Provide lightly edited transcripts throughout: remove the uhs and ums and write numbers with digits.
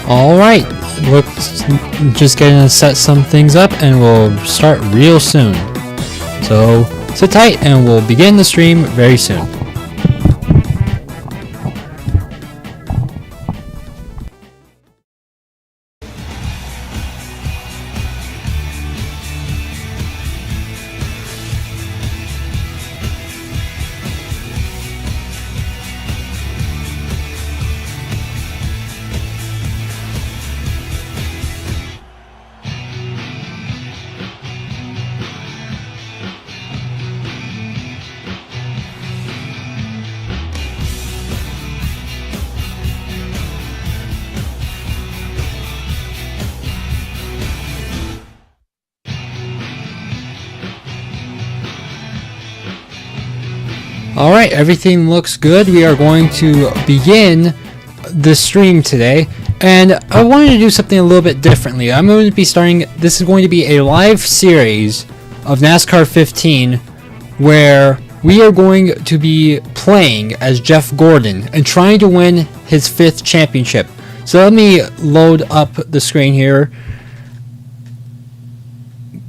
Alright, we're just gonna set some things up and we'll start real soon. So sit tight and we'll begin the stream very soon. Alright, everything looks good. We are going to begin the stream today, and I wanted to do something a little bit differently. I'm going to be starting, this is going to be a live series of NASCAR 15 where we are going to be playing as Jeff Gordon and trying to win his 5th championship. So let me load up the screen here.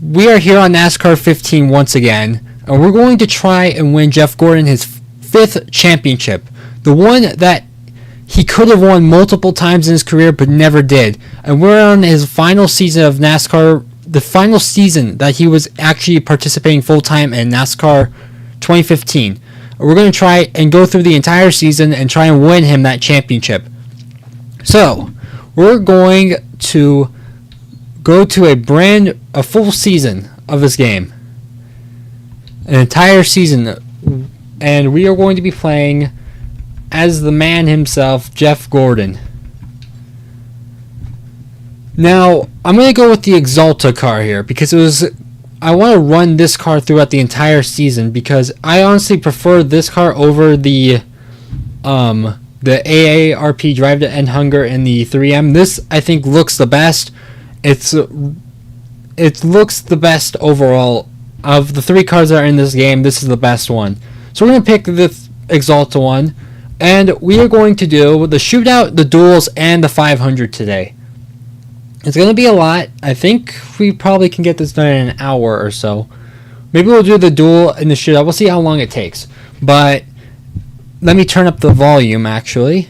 We are here on NASCAR 15 once again. And we're going to try and win Jeff Gordon his 5th championship. The one that he could have won multiple times in his career but never did. And we're on his final season of NASCAR, the final season that he was actually participating full-time in NASCAR 2015. We're going to try and go through the entire season and try and win him that championship. So, we're going to go to a full season of this game. An entire season, and we are going to be playing as the man himself, Jeff Gordon. Now, I'm going to go with the Exalta car here because I want to run this car throughout the entire season because I honestly prefer this car over the AARP Drive to End Hunger and the 3M. This, I think, looks the best. It looks the best overall. Of the 3 cars that are in this game, this is the best one. So we're going to pick the Exalta one. And we are going to do the shootout, the duels, and the 500 today. It's going to be a lot. I think we probably can get this done in an hour or so. Maybe we'll do the duel and the shootout. We'll see how long it takes. But let me turn up the volume, actually.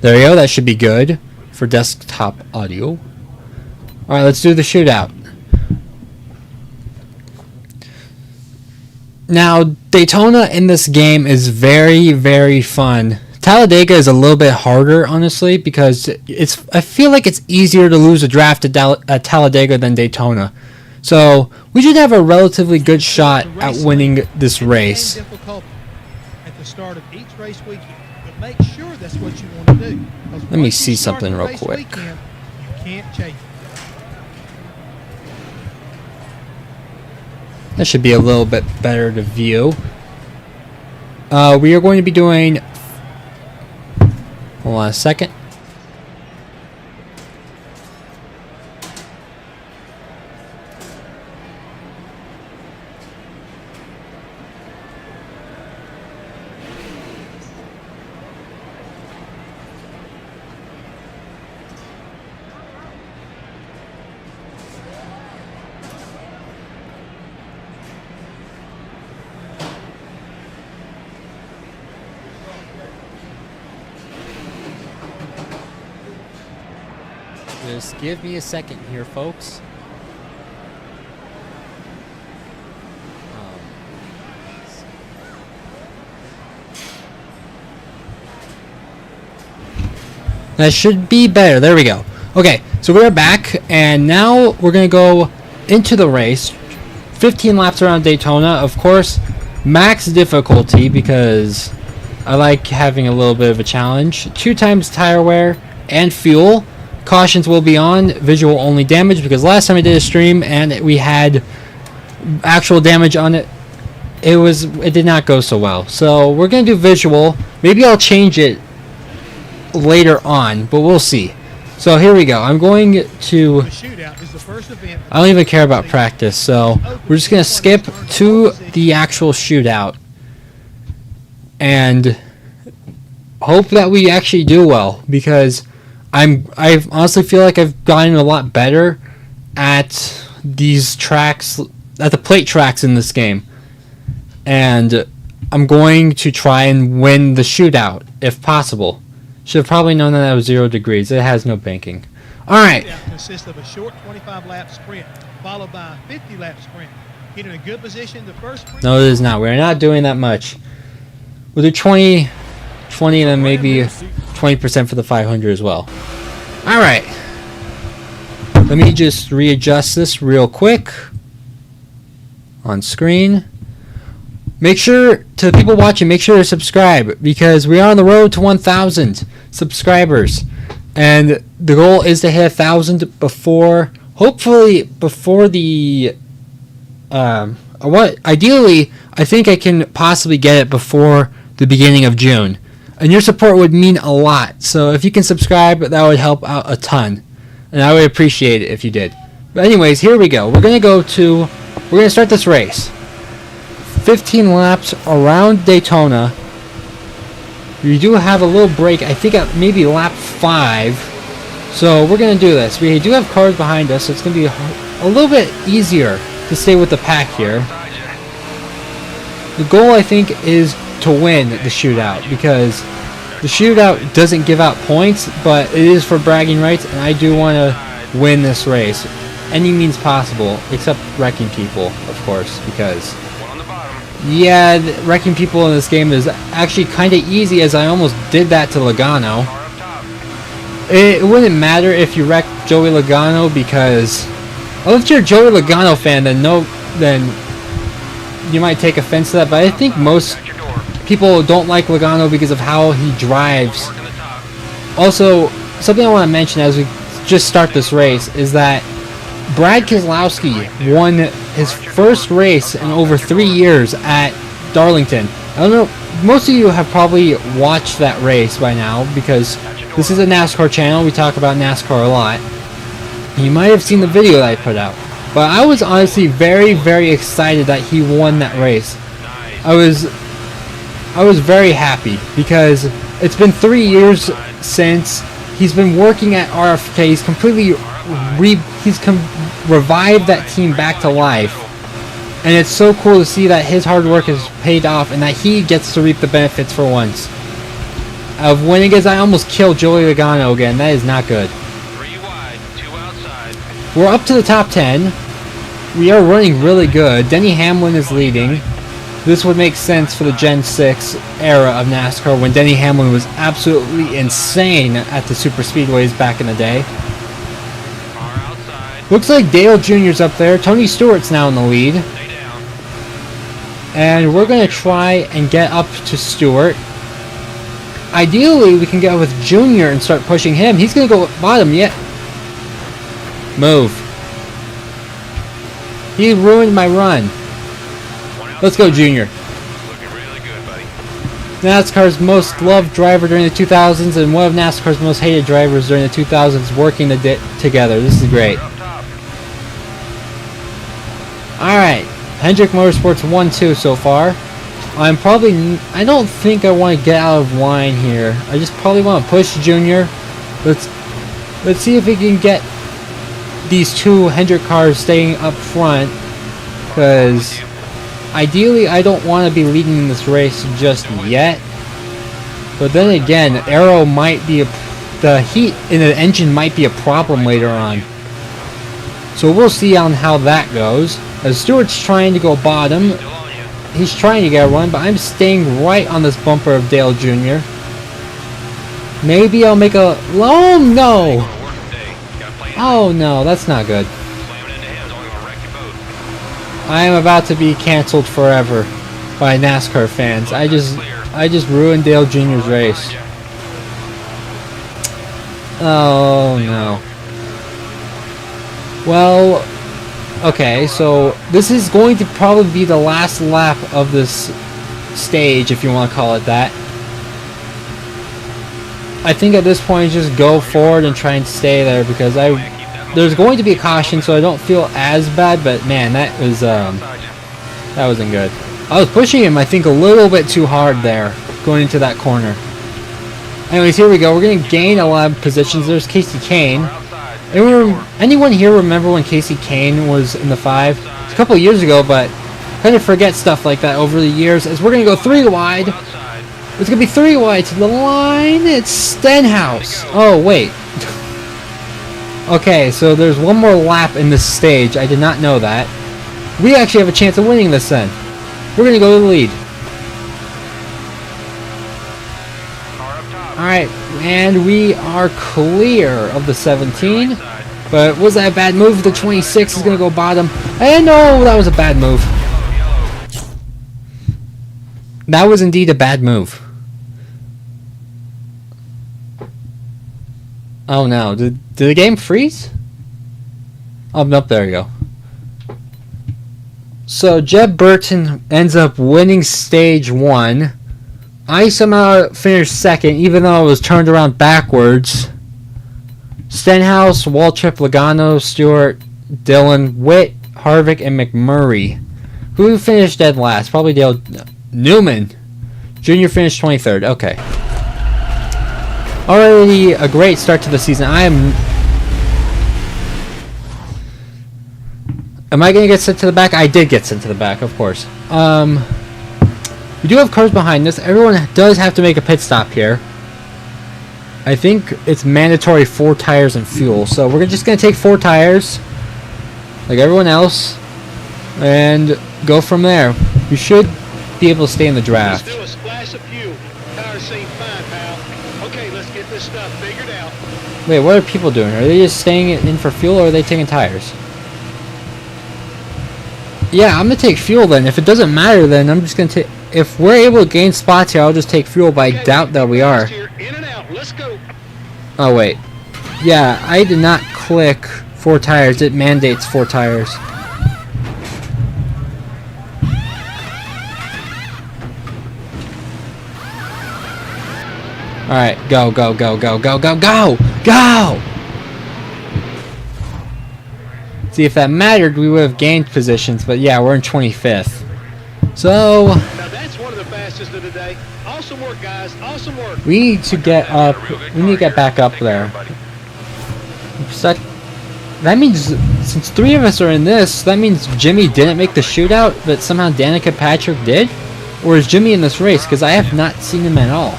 There we go. That should be good for desktop audio. Alright, let's do the shootout. Now, Daytona in this game is very, very fun. Talladega is a little bit harder, honestly, because I feel like it's easier to lose a draft at Talladega than Daytona. So, we should have a relatively good shot at winning this race. At the start of each race weekend, but make sure that's what you want to do. Let me see something real quick. Weekend, you can't change it. That should be a little bit better to view. We are going to be doing... Hold on a second. Just give me a second here, folks. That should be better. There we go. Okay, so we're back, and now we're going to go into the race. 15 laps around Daytona. Of course, max difficulty because I like having a little bit of a challenge. 2 times tire wear and fuel. Cautions will be on, visual only damage, because last time I did a stream and we had actual damage on it, it did not go so well. So we're going to do visual. Maybe I'll change it later on, but we'll see. So here we go. I'm going to... I don't even care about practice, so we're just going to skip to the actual shootout. And hope that we actually do well, because I honestly feel like I've gotten a lot better at these tracks, at the plate tracks in this game, and I'm going to try and win the shootout if possible. Should have probably known that it was 0 degrees. It has no banking. All right. It consists of a short 25-lap sprint followed by a 50-lap sprint. Get in a good position the first sprint. No, it is not. We're not doing that much. We'll do 20, and then maybe 20% for the 500 as well. All right. Let me just readjust this real quick on screen. Make sure, to the people watching, make sure to subscribe, because we are on the road to 1,000 subscribers. And the goal is to hit 1,000 before, hopefully before the, ideally, I think I can possibly get it before the beginning of June. And your support would mean a lot. So if you can subscribe, that would help out a ton. And I would appreciate it if you did. But anyways, here we go. We're going to start this race. 15 laps around Daytona. We do have a little break, I think at maybe lap 5. So we're going to do this. We do have cars behind us, so it's going to be a little bit easier to stay with the pack here. The goal, I think, is to win the shootout, because the shootout doesn't give out points, but it is for bragging rights, and I do want to win this race any means possible, except wrecking people, of course, because yeah, wrecking people in this game is actually kind of easy, as I almost did that to Logano. It wouldn't matter if you wrecked Joey Logano, because well, if you're a Joey Logano fan, then you might take offense to that, but I think most people don't like Logano because of how he drives. Also, something I want to mention as we just start this race is that Brad Keselowski won his first race in over 3 years at Darlington. I don't know, most of you have probably watched that race by now, because this is a NASCAR channel. We talk about NASCAR a lot. You might have seen the video that I put out. But I was honestly very, very excited that he won that race. I was very happy, because it's been 3 years since he's been working at RFK. He's completely revived that team back to life, and it's so cool to see that his hard work has paid off and that he gets to reap the benefits for once of winning. As I almost killed Joey Logano again. That is not good. 3 wide, 2 outside. We're up to the top 10. We are running really good. Denny Hamlin is leading. This would make sense for the Gen 6 era of NASCAR, when Denny Hamlin was absolutely insane at the super speedways back in the day. Looks like Dale Jr.'s up there. Tony Stewart's now in the lead. And we're going to try and get up to Stewart. Ideally, we can get with Jr. and start pushing him. He's going to go bottom yet. Move. He ruined my run. Let's go, Jr. Looking really good, buddy. NASCAR's most loved driver during the 2000s and one of NASCAR's most hated drivers during the 2000s working together. This is great. Alright, Hendrick Motorsports 1-2 so far. I don't think I want to get out of line here. I just probably want to push Junior. Let's see if we can get these two Hendrick cars staying up front, because ideally I don't want to be leading this race just yet. But then again, aero might be the heat in the engine might be a problem later on. So we'll see on how that goes. As Stewart's trying to go bottom, he's trying to get a run, but I'm staying right on this bumper of Dale Jr. Maybe I'll make a... Oh, no! Oh, no, that's not good. I am about to be canceled forever by NASCAR fans. I just ruined Dale Jr.'s race. Oh, no. Well, okay, so this is going to probably be the last lap of this stage, if you want to call it that. I think at this point, just go forward and try and stay there, because there's going to be a caution, so I don't feel as bad. But man, that wasn't good. I was pushing him, I think, a little bit too hard there, going into that corner. Anyways, here we go. We're going to gain a lot of positions. There's Casey Kane. Outside. Anyone here remember when Casey Kane was in the 5? It's a couple of years ago, but kind of forget stuff like that over the years. As we're going to go 3 wide. Outside. It's going to be 3 wide to the line. It's Stenhouse. Oh, wait. Okay, so there's one more lap in this stage. I did not know that. We actually have a chance of winning this then. We're going to go to the lead. Car up top. Alright, and we are clear of the 17. Right side. But was that a bad move? The 26 is going to go bottom. And no, that was a bad move. Yellow. That was indeed a bad move. Oh no, did the game freeze? Oh, nope, there you go. So Jeb Burton ends up winning stage 1. I somehow finished second, even though I was turned around backwards. Stenhouse, Waltrip, Logano, Stewart, Dillon, Witt, Harvick, and McMurray. Who finished dead last? Probably Dale Newman. Junior finished 23rd. Okay. Already a great start to the season. Am I going to get sent to the back? I did get sent to the back, of course. We do have cars behind us. Everyone does have to make a pit stop here. I think it's mandatory 4 tires and fuel. So we're just going to take 4 tires, like everyone else, and go from there. We should be able to stay in the draft. Let's do a splash of fuel. Tires seem fine, pal. Okay, let's get this stuff figured out. Wait, what are people doing? Are they just staying in for fuel, or are they taking tires? Yeah, I'm going to take fuel then. If it doesn't matter, then I'm just going to take... If we're able to gain spots here, I'll just take fuel, but I doubt that we are. In and out. Let's go. Oh, wait. Yeah, I did not click 4 tires. It mandates 4 tires. Alright, go, go, go, go, go, go, go! Go! See, if that mattered, we would have gained positions, but yeah, we're in 25th. So, Now that's one of the fastest of the day. Awesome work, guys. Awesome work. we need to get up, we need to get back up there. That means, since 3 of us are in this, that means Jimmy didn't make the shootout, but somehow Danica Patrick did? Or is Jimmy in this race? Because I have not seen him at all.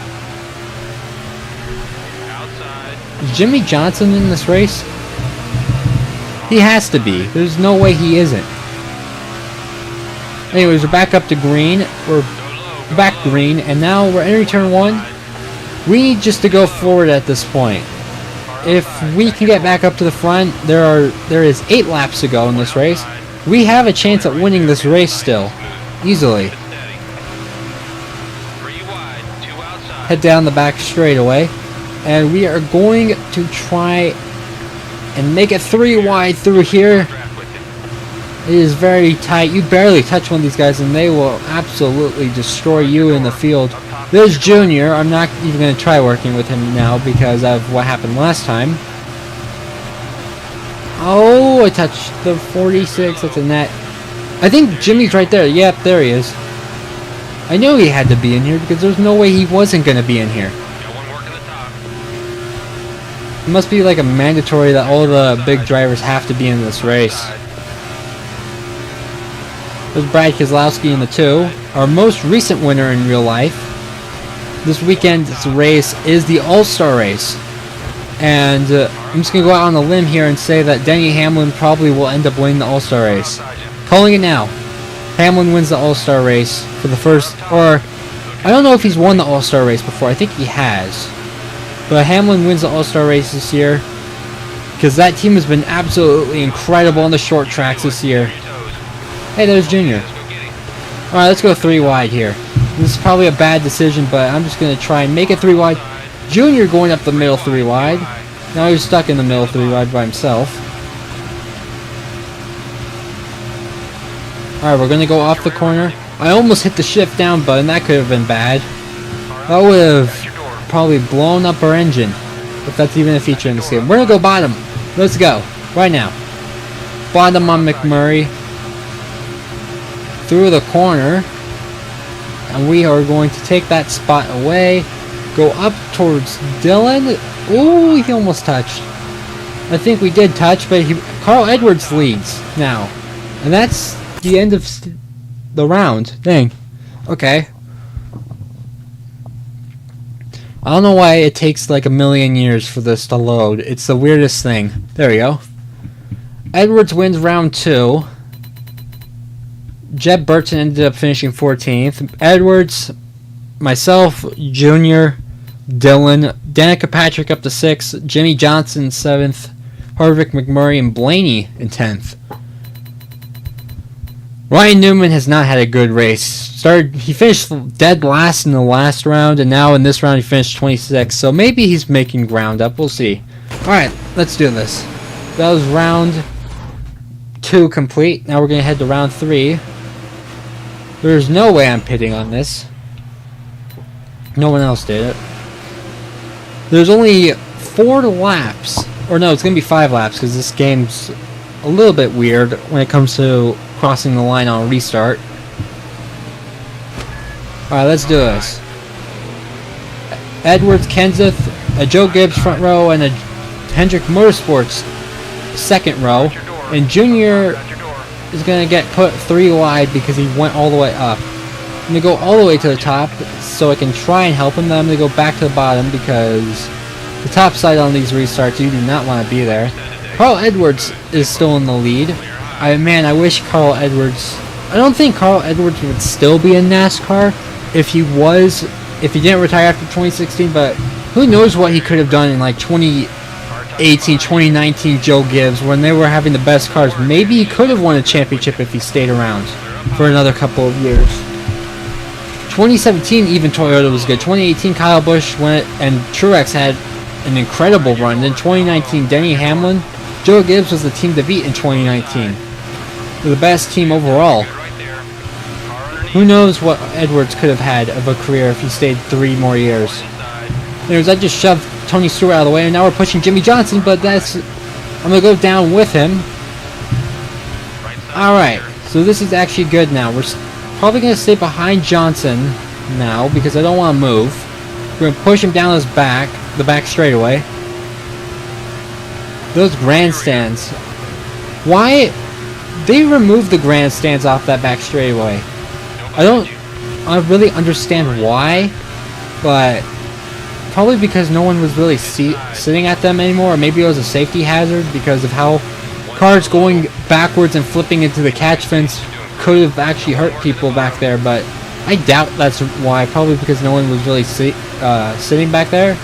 Outside. Is Jimmy Johnson in this race? He has to be. There's no way he isn't. Anyways, we're back up to green. We're back green, and now we're entering turn 1. We need just to go forward at this point. If we can get back up to the front, there is 8 laps to go in this race. We have a chance at winning this race still, easily. 3 wide, 2 outside. Head down the back straightaway, and we are going to try and make it 3 wide through here. It is very tight. You barely touch one of these guys and they will absolutely destroy you in the field. There's Junior. I'm not even going to try working with him now because of what happened last time. Oh, I touched the 46. That's a net. I think Jimmy's right there. Yep, there he is. I knew he had to be in here because there's no way he wasn't going to be in here. Got one working the top. It must be like a mandatory that all the big drivers have to be in this race. There's Brad Keselowski in the 2, our most recent winner in real life. This weekend's race is the All-Star race. And I'm just going to go out on a limb here and say that Denny Hamlin probably will end up winning the All-Star race. Calling it now. Hamlin wins the All-Star race for the first, or I don't know if he's won the All-Star race before. I think he has. But Hamlin wins the All-Star race this year because that team has been absolutely incredible on the short tracks this year. Hey, there's Junior. Alright, let's go 3 wide here. This is probably a bad decision, but I'm just going to try and make it 3 wide. Junior going up the middle 3 wide. Now he's stuck in the middle 3 wide by himself. Alright, we're going to go off the corner. I almost hit the shift down button. That could have been bad. That would have probably blown up our engine, if that's even a feature in this game. We're going to go bottom. Let's go. Right now. Bottom on McMurray. Through the corner. And we are going to take that spot away. Go up towards Dylan. Ooh, he almost touched. I think we did touch, but Carl Edwards leads now. And that's the end of the round. Dang. Okay. I don't know why it takes like a million years for this to load. It's the weirdest thing. There we go. Edwards wins round 2. Jeb Burton ended up finishing 14th. Edwards, myself, Junior, Dylan, Danica Patrick up to 6th, Jimmy Johnson 7th, Harvick, McMurray, and Blaney in 10th. Ryan Newman has not had a good race. He finished dead last in the last round, and now in this round he finished 26th. So maybe he's making ground up. We'll see. Alright, let's do this. That was round 2 complete. Now we're going to head to round 3. There's no way I'm pitting on this. No one else did it. There's only 4 laps. Or no, it's going to be 5 laps because this game's a little bit weird when it comes to crossing the line on a restart. Alright, let's do this. Edwards, Kenseth, a Joe Gibbs front row, and a Hendrick Motorsports second row. And Junior is going to get put 3 wide because he went all the way up. I'm going to go all the way to the top so I can try and help him. Then I'm going to go back to the bottom because the top side on these restarts, you do not want to be there. Carl Edwards is still in the lead. I wish Carl Edwards... I don't think Carl Edwards would still be in NASCAR if he didn't retire after 2016, but who knows what he could have done in like 2018, 2019 Joe Gibbs when they were having the best cars. Maybe he could have won a championship if he stayed around for another couple of years. 2017 even Toyota was good. 2018 Kyle Busch went and Truex had an incredible run. Then 2019 Denny Hamlin, Joe Gibbs was the team to beat in 2019. They're the best team overall. Who knows what Edwards could have had of a career if he stayed 3 more years. Anyways, I just shoved Tony Stewart out of the way, and now we're pushing Jimmy Johnson, but I'm going to go down with him. Alright, so this is actually good now. We're probably going to stay behind Johnson now because I don't want to move. We're going to push him down his back, the back straightaway. Those grandstands. Why? They removed the grandstands off that back straightaway. I don't really understand why, but probably because no one was really sitting at them anymore, or maybe it was a safety hazard because of how cars going backwards and flipping into the catch fence could have actually hurt people back there, but I doubt that's why. Probably because no one was really sitting back there.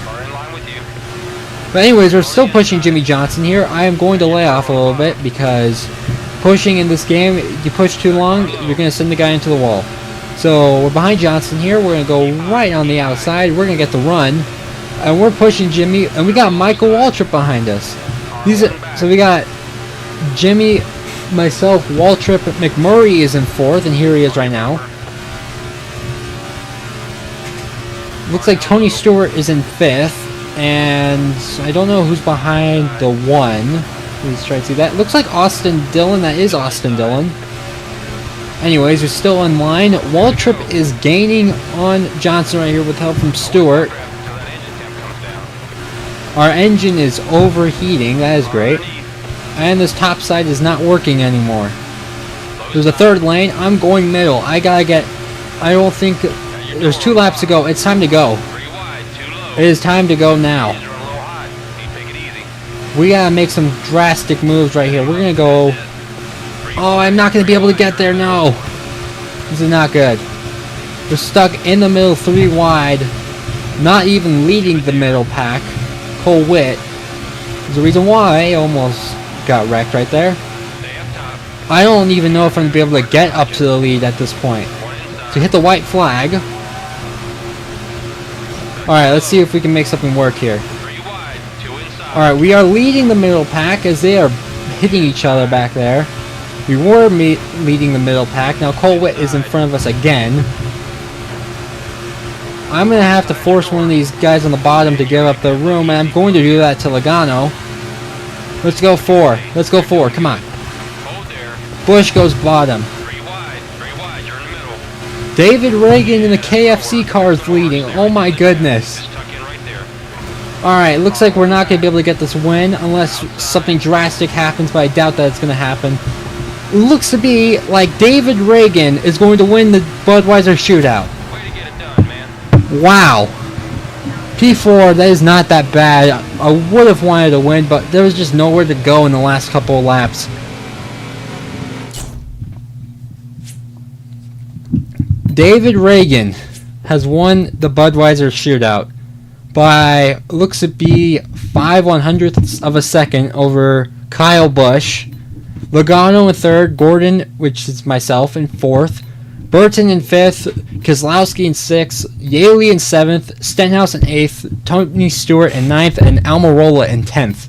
But anyways, we're still pushing Jimmy Johnson here. I am going to lay off a little bit because pushing in this game, you push too long, you're going to send the guy into the wall. So we're behind Johnson here. We're going to go right on the outside. We're going to get the run. And we're pushing Jimmy. And we got Michael Waltrip behind us. So we got Jimmy, myself, Waltrip, McMurray is in 4th. And here he is right now. Looks like Tony Stewart is in 5th. And I don't know who's behind the 1. Let's try to see that. Looks like Austin Dillon. That is Austin Dillon. Anyways, we're still in line. Waltrip is gaining on Johnson right here with help from Stewart. Our engine is overheating. That is great. And this top side is not working anymore. There's a 3rd lane. I'm going middle. I don't think... There's 2 laps to go. It's time to go. It is time to go now. We gotta make some drastic moves right here. We're gonna go... Oh, I'm not going to be able to get there, no. This is not good. We're stuck in the middle, 3 wide. Not even leading the middle pack. Cole Witt is the reason why I almost got wrecked right there. I don't even know if I'm going to be able to get up to the lead at this point. So hit the white flag. Alright, let's see if we can make something work here. Alright, we are leading the middle pack as they are hitting each other back there. We were leading the middle pack. Now Cole Witt is in front of us again. I'm going to have to force one of these guys on the bottom to give up the room, and I'm going to do that to Logano. Let's go 4. Let's go 4. Come on. Busch goes bottom. David Reagan in the KFC car is leading. Oh my goodness. Alright, looks like we're not going to be able to get this win unless something drastic happens, but I doubt that it's going to happen. It looks to be like David Reagan is going to win the Budweiser shootout. Way to get it done, man. Wow. P4, that is not that bad. I would have wanted to win, but there was just nowhere to go in the last couple of laps. David Reagan has won the Budweiser shootout by, looks to be 5/100ths of a second over Kyle Busch, Logano in third, Gordon, which is myself, in fourth, Burton in fifth, Keselowski in sixth, Yaley in seventh, Stenhouse in eighth, Tony Stewart in ninth, and Almirola in 10th.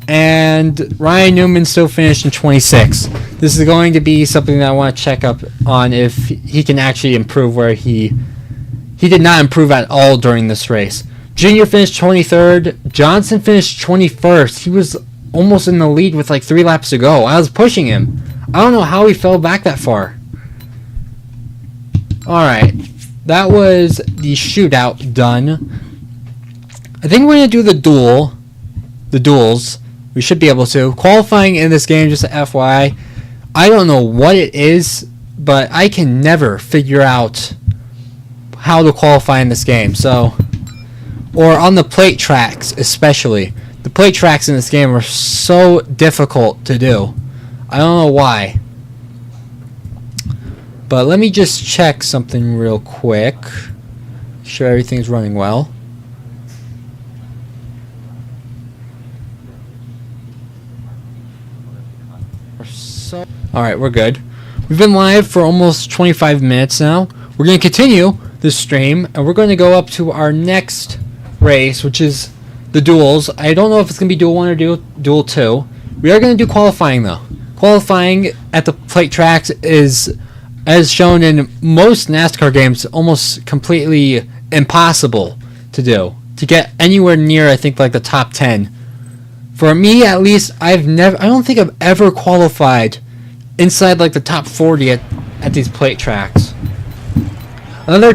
And Ryan Newman still finished in 26th. This is going to be something that I want to check up on if he can actually improve where he did not improve at all during this race. Junior finished 23rd. Johnson finished 21st. He was almost in the lead with like 3 laps to go. I was pushing him. I don't know how he fell back that far. Alright. That was the shootout done. I think we're going to do the duels. We should be able to. Qualifying in this game, just a FYI, I don't know what it is, but I can never figure out how to qualify in this game. So, or on the plate tracks especially. The plate tracks in this game are so difficult to do. I don't know why. But let me just check something real quick. Make sure everything's running well. Alright, we're good. We've been live for almost 25 minutes now. We're going to continue this stream, and we're going to go up to our next race, which is the duels. I don't know if it's going to be duel 1 or duel 2. We are going to do qualifying, though. Qualifying at the plate tracks is, as shown in most NASCAR games, almost completely impossible to do. To get anywhere near, I think, like the top 10. For me, at least, I don't think I've ever qualified inside like the top 40 at these plate tracks. Another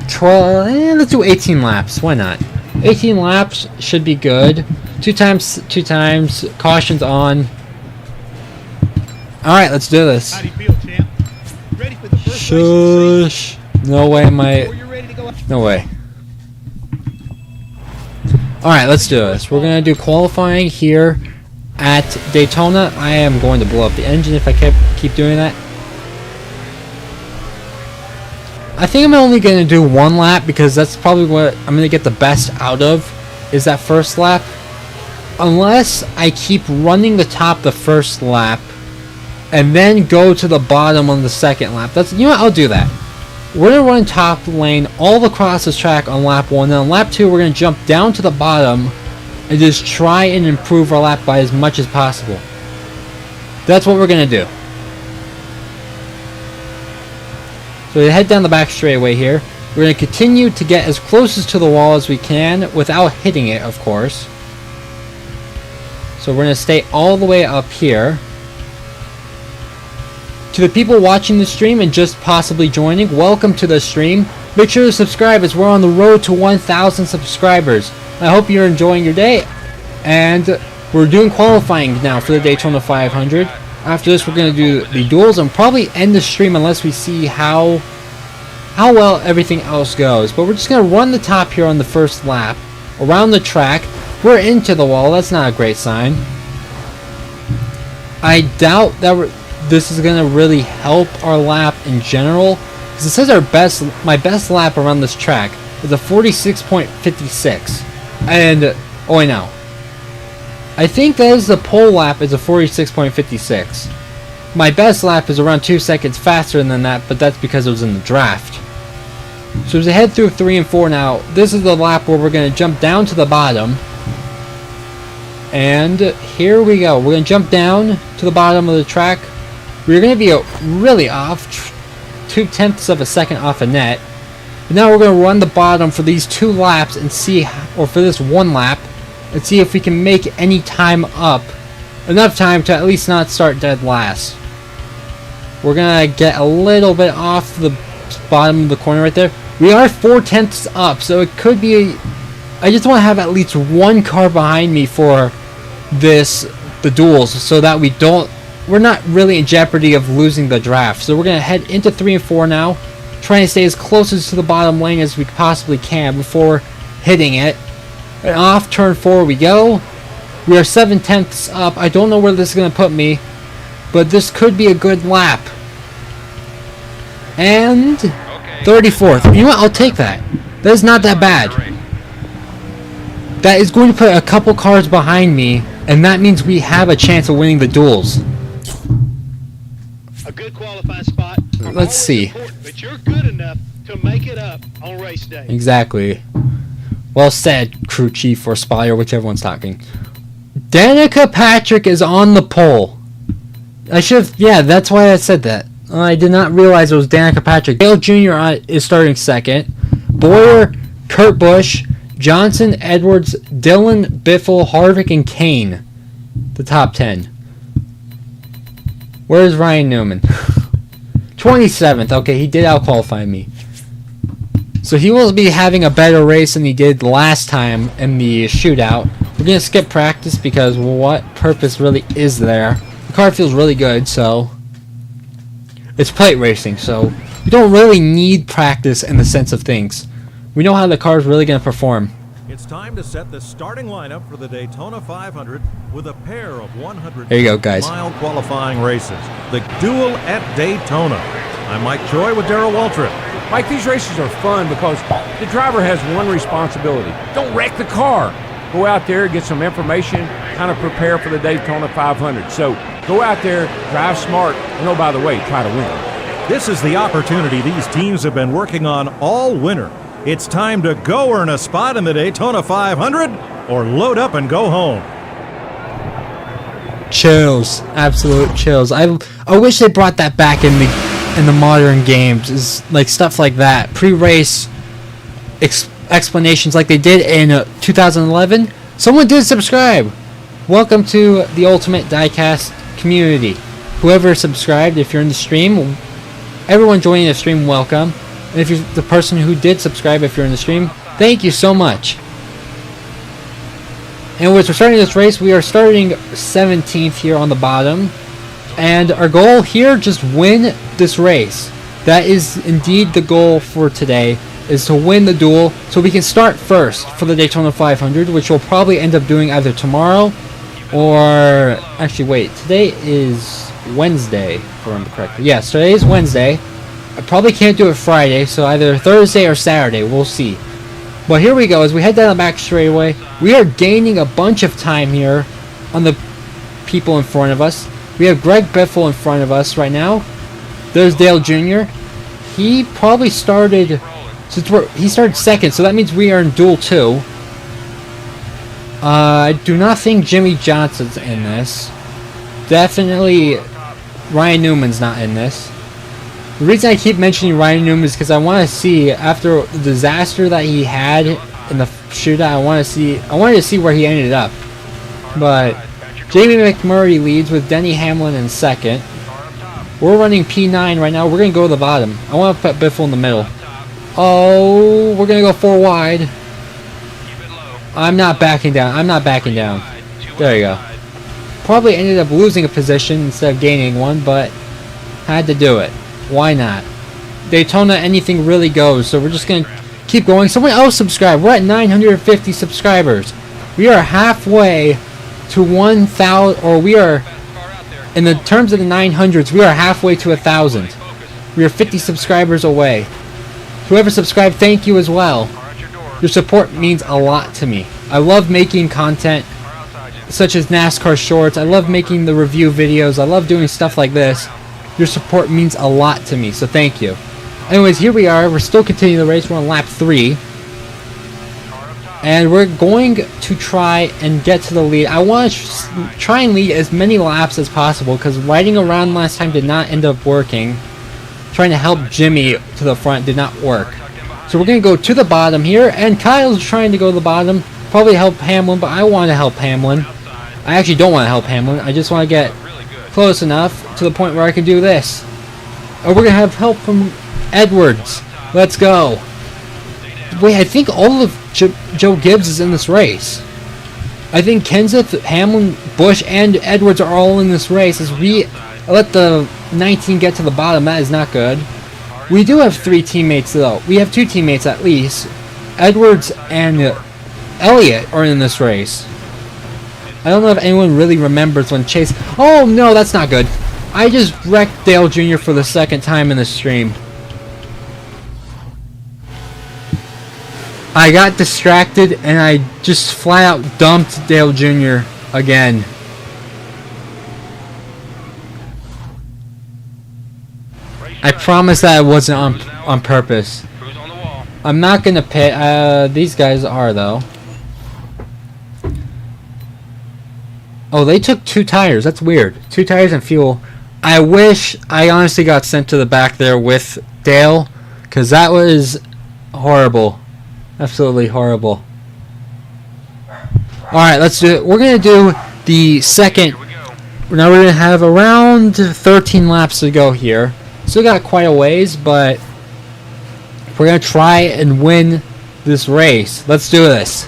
12, let's do 18 laps. Why not? 18 laps should be good. Two times, cautions on. Alright, let's do this. How do you feel, champ? Ready for the first race of the Shush. No way am I. Before you're ready to go out. No way. Alright, let's do this. We're going to do qualifying here at Daytona. I am going to blow up the engine if I keep doing that. I think I'm only going to do 1 lap because that's probably what I'm going to get the best out of, is that first lap. Unless I keep running the top the first lap and then go to the bottom on the second lap. You know what? I'll do that. We're going to run top lane all across this track on lap 1. Then on lap 2, we're going to jump down to the bottom and just try and improve our lap by as much as possible. That's what we're going to do. So we head down the back straightaway here. We're going to continue to get as close to the wall as we can without hitting it, of course. So we're going to stay all the way up here. To the people watching the stream and just possibly joining, welcome to the stream. Make sure to subscribe as we're on the road to 1,000 subscribers. I hope you're enjoying your day. And we're doing qualifying now for the Daytona 500. After this, we're going to do the duels and probably end the stream unless we see how well everything else goes. But we're just going to run the top here on the first lap around the track. We're into the wall. That's not a great sign. I doubt that this is going to really help our lap in general, because it says my best lap around this track is a 46.56. And oh wait, no, I think that is the pole lap is a 46.56. My best lap is around 2 seconds faster than that, but that's because it was in the draft. So as we head through 3 and 4 now, this is the lap where we're going to jump down to the bottom. And here we go. We're going to jump down to the bottom of the track. We're going to be really off, 0.2 of a second off a net. But now we're going to run the bottom for these 2 laps and see, or for this 1 lap, and see if we can make any time up. Enough time to at least not start dead last. We're going to get a little bit off the bottom of the corner right there. We are 0.4 up, so it could be I just want to have at least one car behind me for the duels, so that we're not really in jeopardy of losing the draft. So we're going to head into 3 and 4 now, trying to stay as close to the bottom lane as we possibly can before hitting it. And off turn 4 we go. We are 7/10ths up. I don't know where this is going to put me, but this could be a good lap. And 34th. You know what? I'll take that. That is not that bad. That is going to put a couple cars behind me, and that means we have a chance of winning the duels. A good qualifying spot. Let's see. But you're good enough to make it up on race day. Exactly. Well said, crew chief or spy or whichever one's talking. Danica Patrick is on the pole. Yeah, that's why I said that. I did not realize it was Danica Patrick. Dale Jr. is starting second. Boyer, Kurt Busch, Johnson, Edwards, Dillon, Biffle, Harvick, and Kane. The top 10. Where's Ryan Newman? 27th. Okay, he did out-qualify me. So he will be having a better race than he did last time in the shootout. We're going to skip practice because what purpose really is there? The car feels really good, so... It's plate racing, so we don't really need practice in the sense of things. We know how the car is really going to perform. It's time to set the starting lineup for the Daytona 500 with a pair of 100 There you go, guys. mile qualifying races. The Duel at Daytona. I'm Mike Joy with Darrell Waltrip. Mike, these races are fun because the driver has one responsibility. Don't wreck the car. Go out there, get some information, kind of prepare for the Daytona 500. So go out there, drive smart, and oh, by the way, try to win. This is the opportunity these teams have been working on all winter. It's time to go earn a spot in the Daytona 500 or load up and go home. Chills, absolute chills. I wish they brought that back in the modern games, is like stuff like that, pre-race explanations like they did in 2011. Someone did subscribe. Welcome to the Ultimate Diecast community. Whoever subscribed, if you're in the stream, everyone joining the stream, welcome. And if you're the person who did subscribe, if you're in the stream, thank you so much. And we're starting this race. We are starting 17th here on the bottom. And our goal here, just win this race. That is indeed the goal for today, is to win the duel so we can start first for the Daytona 500, which we'll probably end up doing either tomorrow or... Actually, wait. Today is Wednesday, if I remember correctly. Yes, today is Wednesday. I probably can't do it Friday, so either Thursday or Saturday. We'll see. But here we go. As we head down the back straightaway, we are gaining a bunch of time here on the people in front of us. We have Greg Biffle in front of us right now. There's Dale Jr. He probably started... he started second, so that means we are in Duel 2. I do not think Jimmy Johnson's in this. Definitely Ryan Newman's not in this. The reason I keep mentioning Ryan Newman is because I want to see, after the disaster that he had in the shootout, I wanted to see where he ended up. But Jamie McMurray leads with Denny Hamlin in second. We're running P9 right now. We're going to go to the bottom. I want to put Biffle in the middle. Oh, we're going to go 4 wide. I'm not backing down. I'm not backing down. There you go. Probably ended up losing a position instead of gaining one, but had to do it. Why not? Daytona, anything really goes, so we're just going to keep going. Someone else subscribe. We're at 950 subscribers. We are halfway to 1,000, or we are, in the terms of the 900s, we are halfway to 1,000. We are 50 subscribers away. Whoever subscribed, thank you as well. Your support means a lot to me. I love making content such as NASCAR shorts. I love making the review videos. I love doing stuff like this. Your support means a lot to me, so thank you. Anyways, here we are. We're still continuing the race. We're on lap 3. And we're going to try and get to the lead. I want to try and lead as many laps as possible because riding around last time did not end up working. Trying to help Jimmy to the front did not work. So we're going to go to the bottom here. And Kyle's trying to go to the bottom. Probably help Hamlin, but I want to help Hamlin. I actually don't want to help Hamlin. I just want to get close enough to the point where I can do this. Oh, we're going to have help from Edwards. Let's go. Wait, I think all of Joe Gibbs is in this race. I think Kenseth, Hamlin, Busch, and Edwards are all in this race. As we let the 19 get to the bottom, that is not good. We do have 3 teammates, though. We have 2 teammates at least. Edwards and Elliott are in this race. I don't know if anyone really remembers when Chase... Oh, no, that's not good. I just wrecked Dale Jr. for the 2nd time in the stream. I got distracted and I just flat out dumped Dale Jr. again. I promise that it wasn't on purpose. I'm not gonna pit. These guys are though. Oh, they took 2 tires. That's weird. 2 tires and fuel. I wish I honestly got sent to the back there with Dale, because that was horrible. Absolutely horrible. Alright, let's do it. We're going to do the second. Now we're going to have around 13 laps to go here. Still got quite a ways, but we're going to try and win this race. Let's do this.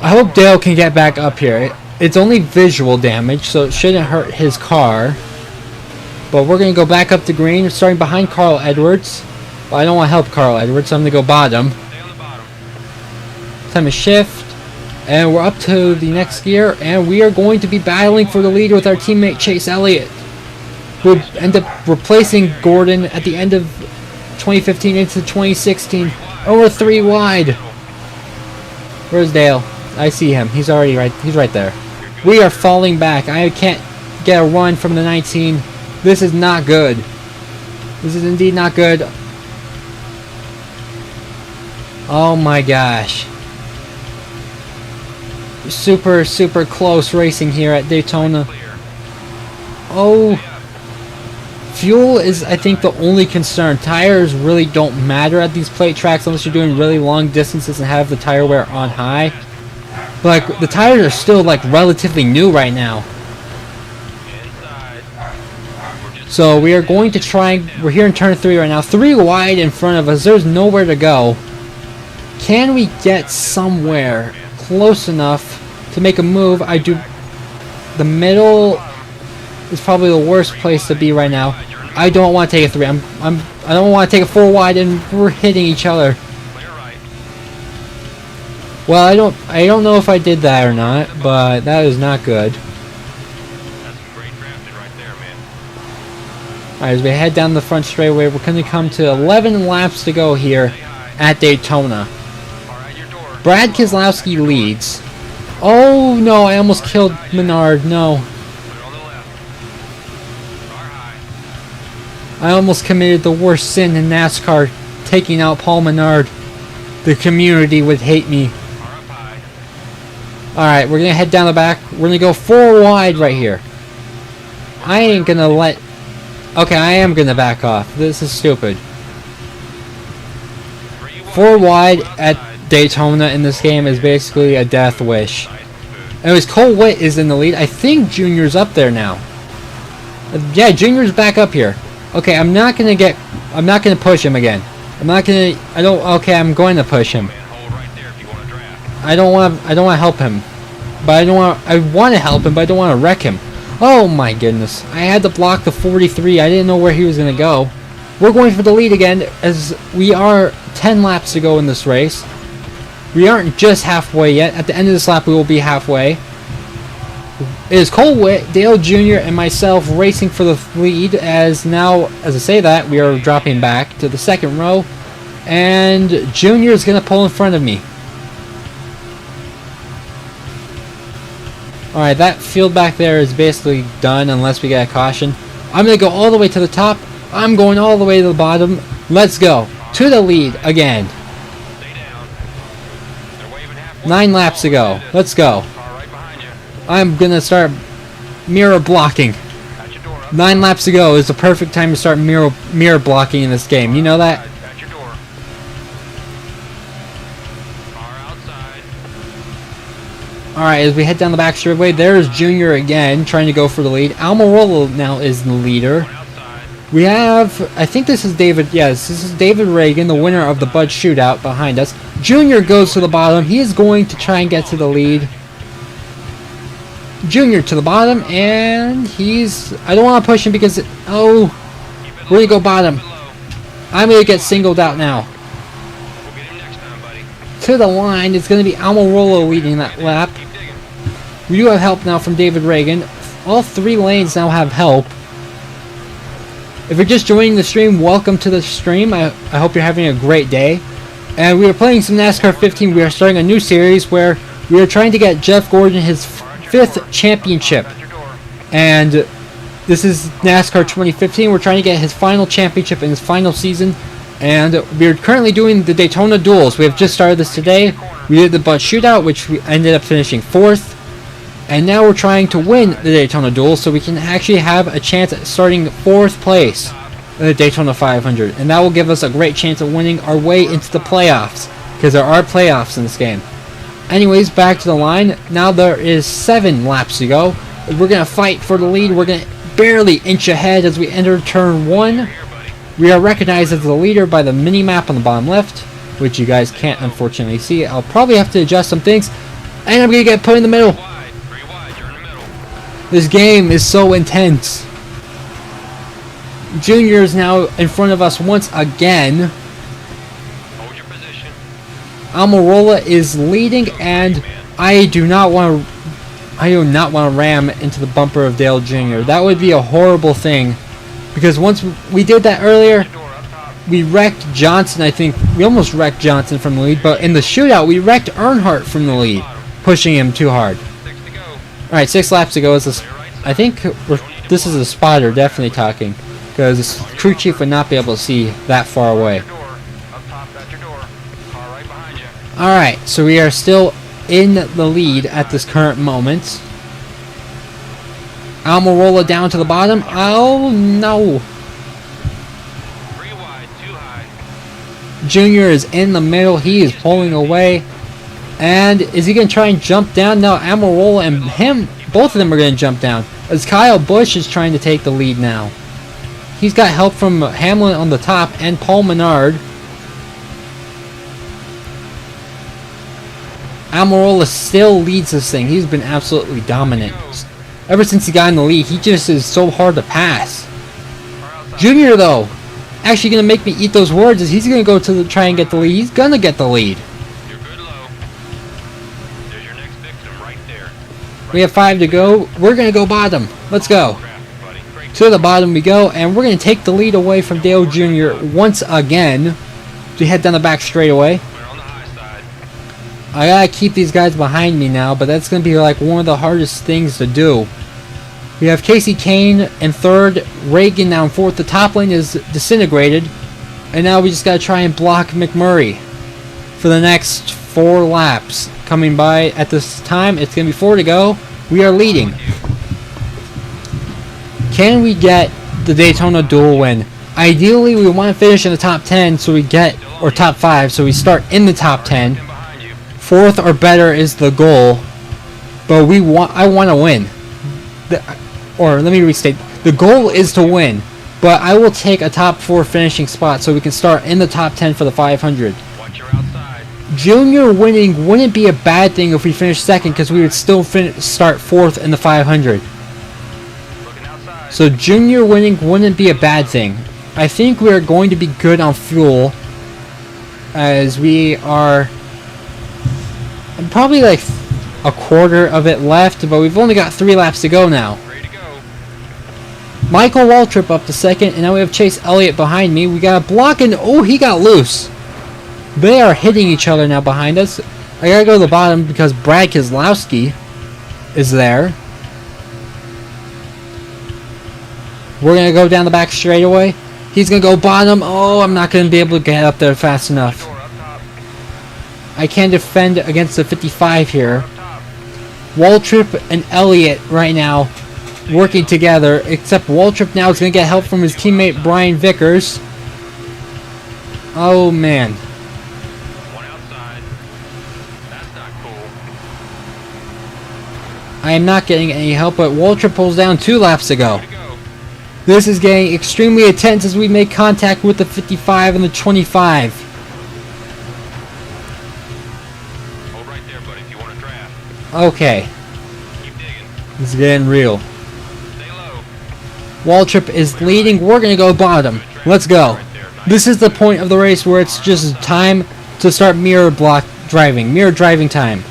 I hope Dale can get back up here. It's only visual damage, so it shouldn't hurt his car. But we're going to go back up the green, starting behind Carl Edwards. Well, I don't want to help Carl Edwards, so I'm going to go bottom. Time to shift. And we're up to the next gear, and we are going to be battling for the lead with our teammate Chase Elliott, who would end up replacing Gordon at the end of 2015 into 2016. Over 3 wide. Where's Dale? I see him. He's already right. He's right there. We are falling back. I can't get a run from the 19. This is not good. This is indeed not good. Oh my gosh. Super, super close racing here at Daytona. Oh. Fuel is, I think, the only concern. Tires really don't matter at these plate tracks unless you're doing really long distances and have the tire wear on high. But like, the tires are still like relatively new right now. So we are going to try. We're here in turn 3 right now. 3 wide in front of us. There's nowhere to go. Can we get somewhere close enough to make a move? I do. The middle is probably the worst place to be right now. I don't want to take a 3. I don't want to take a 4 wide, and we're hitting each other. Well, I don't know if I did that or not, but that is not good. Alright, as we head down the front straightaway, we're going to come to 11 laps to go here at Daytona. Brad Keselowski leads. Oh no, I almost killed Menard. No. I almost committed the worst sin in NASCAR, taking out Paul Menard. The community would hate me. Alright, we're going to head down the back. We're going to go 4 wide right here. I ain't going to let... Okay, I am going to back off. This is stupid. 4 wide at Daytona in this game is basically a death wish. Anyways, Cole Witt is in the lead. I think Junior's up there now. Yeah, Junior's back up here. Okay, I'm not going to push him again. I'm going to push him. I don't want to help him. But I want to help him, but I don't want to wreck him. Oh my goodness. I had to block the 43. I didn't know where he was going to go. We're going for the lead again, as we are 10 laps to go in this race. We aren't just halfway yet. At the end of this lap, we will be halfway. It is Cole Witt, Dale Jr., and myself racing for the lead, as now, as I say that, we are dropping back to the 2nd row. And Jr. is going to pull in front of me. Alright, that field back there is basically done unless we get a caution. I'm going to go all the way to the top. I'm going all the way to the bottom. Let's go. To the lead again. 9 laps to go. Let's go. I'm going to start mirror blocking. 9 laps to go is the perfect time to start mirror blocking in this game. You know that? Alright, as we head down the back straightaway, there's Junior again, trying to go for the lead. Almirola now is the leader. We have, I think this is David, yes, this is David Reagan, the winner of the Bud Shootout behind us. Junior goes to the bottom. He is going to try and get to the lead. Junior to the bottom, and he's, I don't want to push him because, we're going to go bottom. I'm going to get singled out now. We'll get him next time, buddy. To the line, it's going to be Almirola leading that lap. Keep digging. We do have help now from David Reagan. All 3 lanes now have help. If you're just joining the stream, welcome to the stream. I hope you're having a great day. And we are playing some NASCAR 15. We are starting a new series where we are trying to get Jeff Gordon his 5th championship. And this is NASCAR 2015. We're trying to get his final championship in his final season. And we're currently doing the Daytona duels. We have just started this today. We did the Bud Shootout, which we ended up finishing 4th. And now we're trying to win the Daytona duel so we can actually have a chance at starting 4th place in the Daytona 500. And that will give us a great chance of winning our way into the playoffs, because there are playoffs in this game. Anyways, back to the line. Now there is 7 laps to go. We're going to fight for the lead. We're going to barely inch ahead as we enter turn 1. We are recognized as the leader by the mini-map on the bottom left, which you guys can't unfortunately see. I'll probably have to adjust some things. And I'm going to get put in the middle. This game is so intense. Junior is now in front of us once again. Hold your position. Almirola is leading, and I do not want to ram into the bumper of Dale Jr. That would be a horrible thing, because once we did that earlier, we wrecked Johnson. I think we almost wrecked Johnson from the lead, but in the shootout we wrecked Earnhardt from the lead, pushing him too hard. Alright, 6 laps to go. I think this is a spotter definitely talking, because crew chief would not be able to see that far away. Alright, so we are still in the lead at this current moment. Almirola down to the bottom. Oh no! Junior is in the middle. He is pulling away. And is he going to try and jump down? No, Almirola and him, both of them are going to jump down. As Kyle Busch is trying to take the lead now. He's got help from Hamlin on the top and Paul Menard. Almirola still leads this thing. He's been absolutely dominant. Ever since he got in the lead, he just is so hard to pass. Junior, though, actually going to make me eat those words, as he's going to go to try and get the lead. He's going to get the lead. We have 5 to go. We're going to go bottom. Let's go. To the bottom we go, and we're going to take the lead away from Dale Jr. once again. We head down the back straightaway. I got to keep these guys behind me now, but that's going to be like one of the hardest things to do. We have Casey Kane in 3rd, Reagan now in 4th. The top lane is disintegrated, and now we just got to try and block McMurray for the next 4 laps. Coming by at this time, it's going to be 4 to go. We are leading. Can we get the Daytona duel win? Ideally, we want to finish in the top 10 so we get, or top 5, so we start in the top 10. 4th or better is the goal, but I want to win. Or let me restate, the goal is to win, but I will take a top 4 finishing spot so we can start in the top 10 for the 500. Junior winning wouldn't be a bad thing if we finished 2nd, because we would still start 4th in the 500. So Junior winning wouldn't be a bad thing. I think we are going to be good on fuel, as we are probably like a quarter of it left, but we've only got 3 laps to go now. Michael Waltrip up to 2nd, and now we have Chase Elliott behind me. We got a block, and oh, he got loose. They are hitting each other now behind us. I gotta go to the bottom because Brad Keselowski is there. We're gonna go down the back straightaway. He's gonna go bottom. Oh, I'm not gonna be able to get up there fast enough. I can't defend against the 55 here. Waltrip and Elliott right now working together, except Waltrip now is gonna get help from his teammate Brian Vickers. Oh man. I am not getting any help, but Waltrip pulls down 2 laps to go. This is getting extremely intense as we make contact with the 55 and the 25. Hold right there, buddy, if you want to draft. Okay, Keep digging. this is getting real. Stay low. Waltrip is leading. We're going to go bottom. Let's go. This is the point of the race where it's just time to start mirror driving time.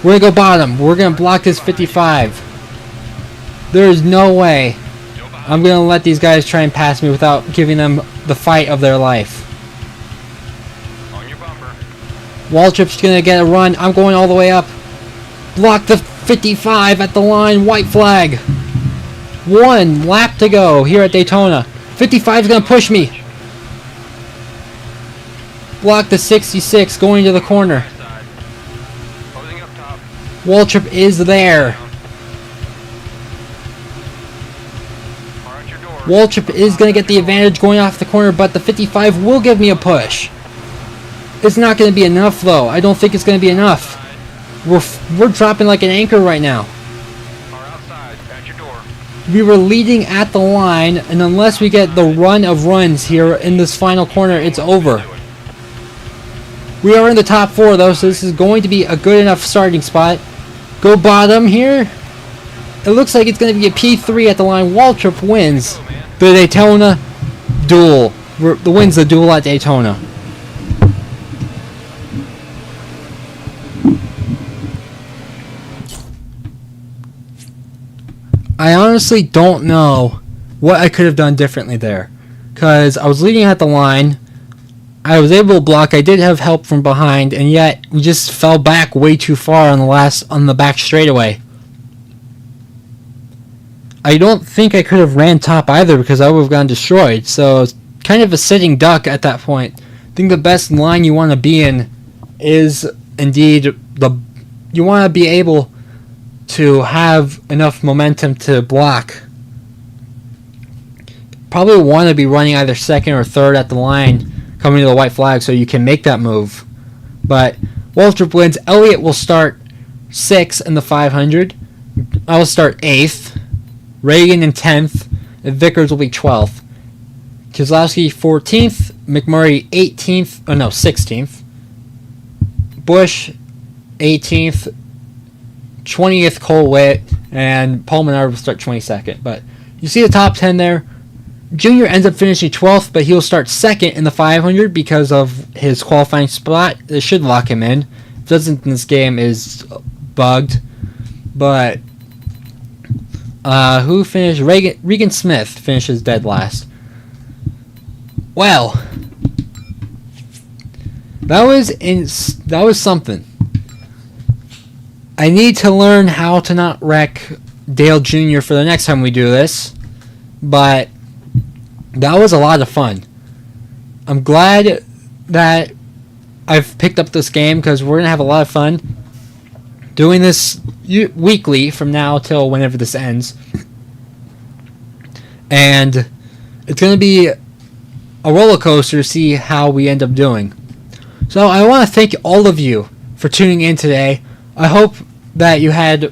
We're going to go bottom. We're going to block this 55. There is no way I'm going to let these guys try and pass me without giving them the fight of their life. On your bumper. Waltrip's going to get a run. I'm going all the way up. Block the 55 at the line. White flag. 1 lap to go here at Daytona. 55 is going to push me. Block the 66 going to the corner. Right side. Closing up top. Waltrip is there. Car at your door. Waltrip is going to get the advantage going off the corner, but the 55 will give me a push. It's not going to be enough, though. I don't think it's going to be enough. We're dropping like an anchor right now. Car outside. At your door. We were leading at the line, and unless we get the run of runs here in this final corner, it's over. We are in the top 4, though, so this is going to be a good enough starting spot. Go bottom here. It looks like it's going to be a P3 at the line. Waltrip wins the Daytona duel. Wins the duel at Daytona. I honestly don't know what I could have done differently there, because I was leading at the line. I was able to block. I did have help from behind, and yet we just fell back way too far on the back straightaway. I don't think I could have ran top either because I would have gotten destroyed. So it's kind of a sitting duck at that point. I think the best line you want to be in is indeed you want to be able to have enough momentum to block. Probably want to be running either second or third at the line coming to the white flag so you can make that move. But Waltrip wins. Elliott will start 6th in the 500. I will start 8th. Reagan in 10th. And Vickers will be 12th. Keselowski 14th. McMurray 18th. Oh no, 16th. Busch 18th. 20th Cole Witt. And Paul Menard will start 22nd. But you see the top 10 there. Junior ends up finishing 12th, but he'll start 2nd in the 500 because of his qualifying spot. It should lock him in. If it doesn't, this game is bugged. But who finished? Regan Smith finishes dead last. Well, that was something. I need to learn how to not wreck Dale Jr. for the next time we do this, but that was a lot of fun. I'm glad that I've picked up this game because we're going to have a lot of fun doing this weekly from now till whenever this ends. And it's going to be a roller coaster to see how we end up doing. So I want to thank all of you for tuning in today. I hope you had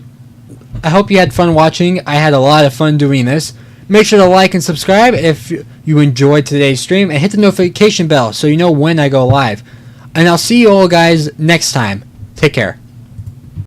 fun watching. I had a lot of fun doing this. Make sure to like and subscribe if you enjoyed today's stream, and hit the notification bell so you know when I go live. And I'll see you all guys next time. Take care.